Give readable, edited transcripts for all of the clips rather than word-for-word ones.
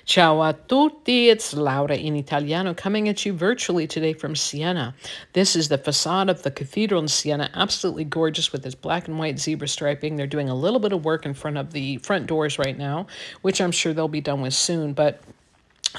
Ciao a tutti, it's Laura in Italiano coming at you virtually today from Siena. This is the facade of the Cathedral in Siena, absolutely gorgeous with its black and white zebra striping. They're doing a little bit of work in front of the front doors right now, which I'm sure they'll be done with soon, but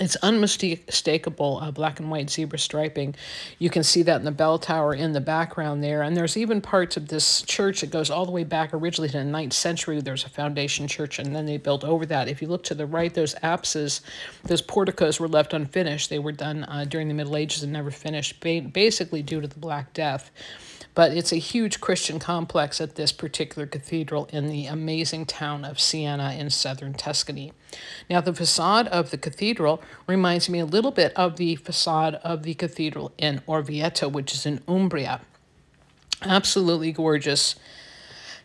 it's unmistakable black and white zebra striping. You can see that in the bell tower in the background there. And there's even parts of this church that goes all the way back originally to the 9th century. There's a foundation church, and then they built over that. If you look to the right, those apses, those porticos were left unfinished. They were done during the Middle Ages and never finished, basically due to the Black Death. But it's a huge Christian complex at this particular cathedral in the amazing town of Siena in southern Tuscany. Now, the facade of the cathedral reminds me a little bit of the facade of the cathedral in Orvieto, which is in Umbria. Absolutely gorgeous.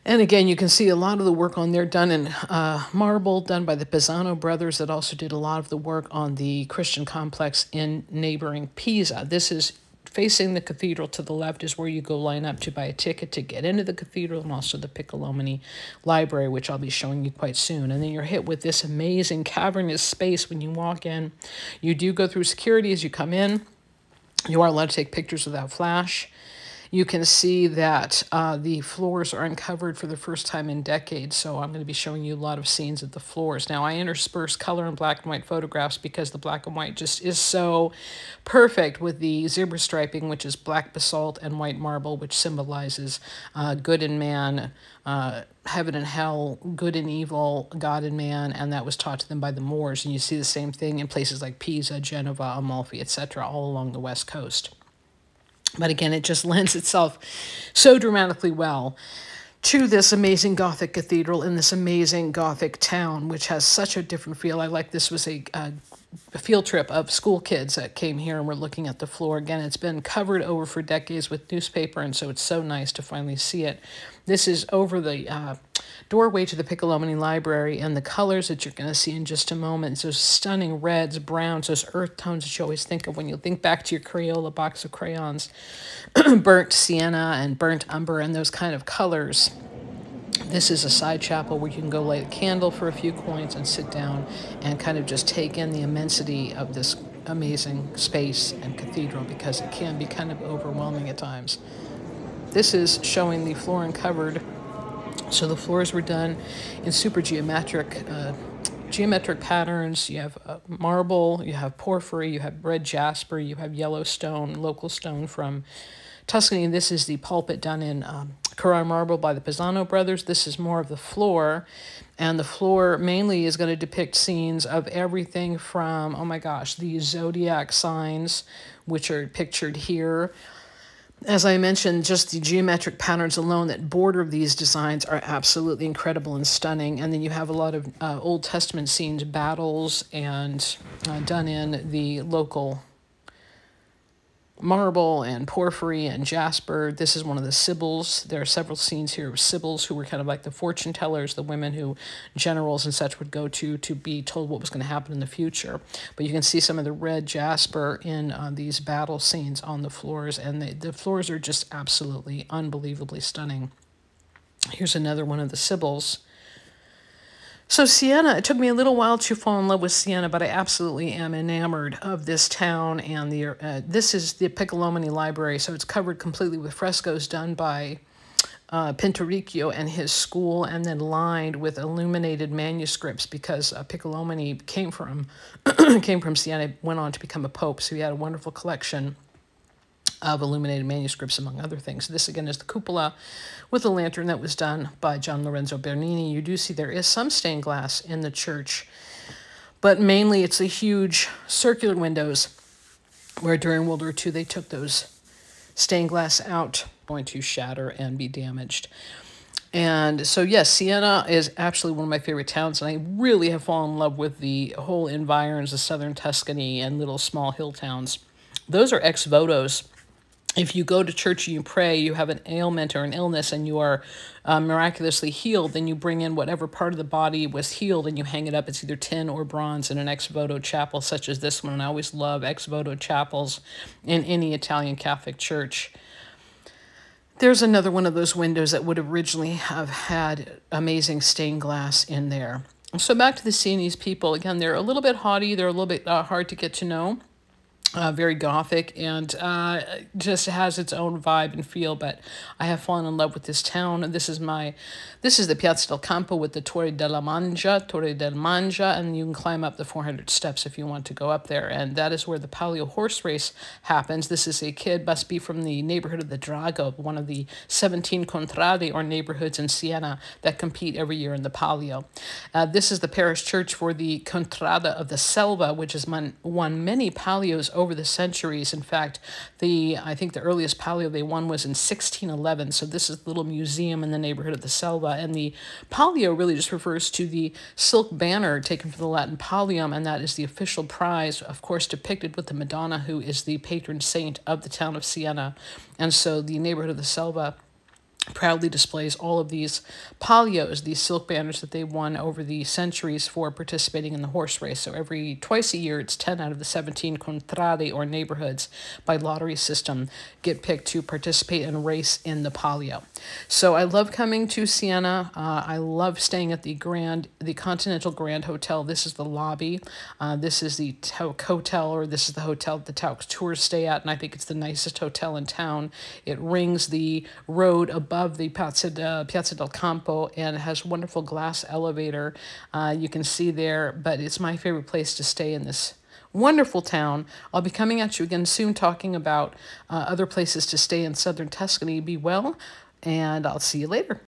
And again, you can see a lot of the work on there done in marble, done by the Pisano brothers that also did a lot of the work on the Christian complex in neighboring Pisa. This is facing the cathedral. To the left is where you go line up to buy a ticket to get into the cathedral, and also the Piccolomini Library, which I'll be showing you quite soon. And then you're hit with this amazing cavernous space when you walk in. You do go through security as you come in. You are allowed to take pictures without flash. You can see that the floors are uncovered for the first time in decades, so I'm going to be showing you a lot of scenes of the floors. Now, I intersperse color and black and white photographs because the black and white just is so perfect with the zebra striping, which is black basalt, and white marble, which symbolizes good and man, heaven and hell, good and evil, God and man, and that was taught to them by the Moors. And you see the same thing in places like Pisa, Genova, Amalfi, etc., all along the west coast. But again, it just lends itself so dramatically well to this amazing Gothic cathedral in this amazing Gothic town, which has such a different feel. I like this was a field trip of school kids that came here and were looking at the floor. Again, it's been covered over for decades with newspaper, and so it's so nice to finally see it. This is over the doorway to the Piccolomini Library, and the colors that you're going to see in just a moment, those stunning reds, browns, those earth tones that you always think of when you think back to your Crayola box of crayons, burnt sienna and burnt umber and those kind of colors. This is a side chapel where you can go light a candle for a few coins and sit down and kind of just take in the immensity of this amazing space and cathedral, because it can be kind of overwhelming at times. This is showing the floor uncovered. So the floors were done in super geometric patterns. You have marble, you have porphyry, you have red jasper, you have yellow stone, local stone from Tuscany. This is the pulpit done in Carrara marble by the Pisano brothers. This is more of the floor, and the floor mainly is going to depict scenes of everything from, oh my gosh, the zodiac signs, which are pictured here. As I mentioned, just the geometric patterns alone that border these designs are absolutely incredible and stunning. And then you have a lot of Old Testament scenes, battles, and done in the local marble and porphyry and jasper. This is one of the sibyls. There are several scenes here of sibyls who were kind of like the fortune tellers, the women who generals and such would go to be told what was going to happen in the future. But you can see some of the red jasper in these battle scenes on the floors, and the floors are just absolutely unbelievably stunning. Here's another one of the sibyls. So Siena, it took me a little while to fall in love with Siena, but I absolutely am enamored of this town. And this is the Piccolomini Library, so it's covered completely with frescoes done by Pinturicchio and his school, and then lined with illuminated manuscripts, because Piccolomini came from Siena, went on to become a pope, so he had a wonderful collection of illuminated manuscripts, among other things. This, again, is the cupola with a lantern that was done by Gian Lorenzo Bernini. You do see there is some stained glass in the church, but mainly it's the huge circular windows where during World War II they took those stained glass out, going to shatter and be damaged. And so, yes, Siena is absolutely one of my favorite towns, and I really have fallen in love with the whole environs of southern Tuscany and little small hill towns. Those are ex votos. If you go to church and you pray, you have an ailment or an illness, and you are miraculously healed, then you bring in whatever part of the body was healed and you hang it up. It's either tin or bronze in an ex voto chapel such as this one. And I always love ex voto chapels in any Italian Catholic church. There's another one of those windows that would originally have had amazing stained glass in there. So back to the Sienese people. Again, they're a little bit haughty. They're a little bit hard to get to know. Very Gothic, and just has its own vibe and feel. But I have fallen in love with this town. This is the Piazza del Campo with the Torre del Mangia, and you can climb up the 400 steps if you want to go up there. And that is where the Palio horse race happens. This is a kid, must be from the neighborhood of the Drago, one of the 17 Contrade or neighborhoods in Siena that compete every year in the Palio. This is the parish church for the Contrade of the Selva, which has won many Palios over the centuries. In fact, I think the earliest palio they won was in 1611. So this is a little museum in the neighborhood of the Selva. And the palio really just refers to the silk banner taken from the Latin pallium, and that is the official prize, of course, depicted with the Madonna, who is the patron saint of the town of Siena. And so the neighborhood of the Selva proudly displays all of these palios, these silk banners that they won over the centuries for participating in the horse race. So twice a year, it's 10 out of the 17 contrade or neighborhoods by lottery system get picked to participate and race in the palio. So I love coming to Siena. I love staying at the Continental Grand Hotel. This is the lobby. This is the hotel, or this is the hotel that the tours stay at, and I think it's the nicest hotel in town. It rings the road above the Piazza del Campo, and it has a wonderful glass elevator you can see there, but it's my favorite place to stay in this wonderful town. I'll be coming at you again soon talking about other places to stay in southern Tuscany. Be well, and I'll see you later.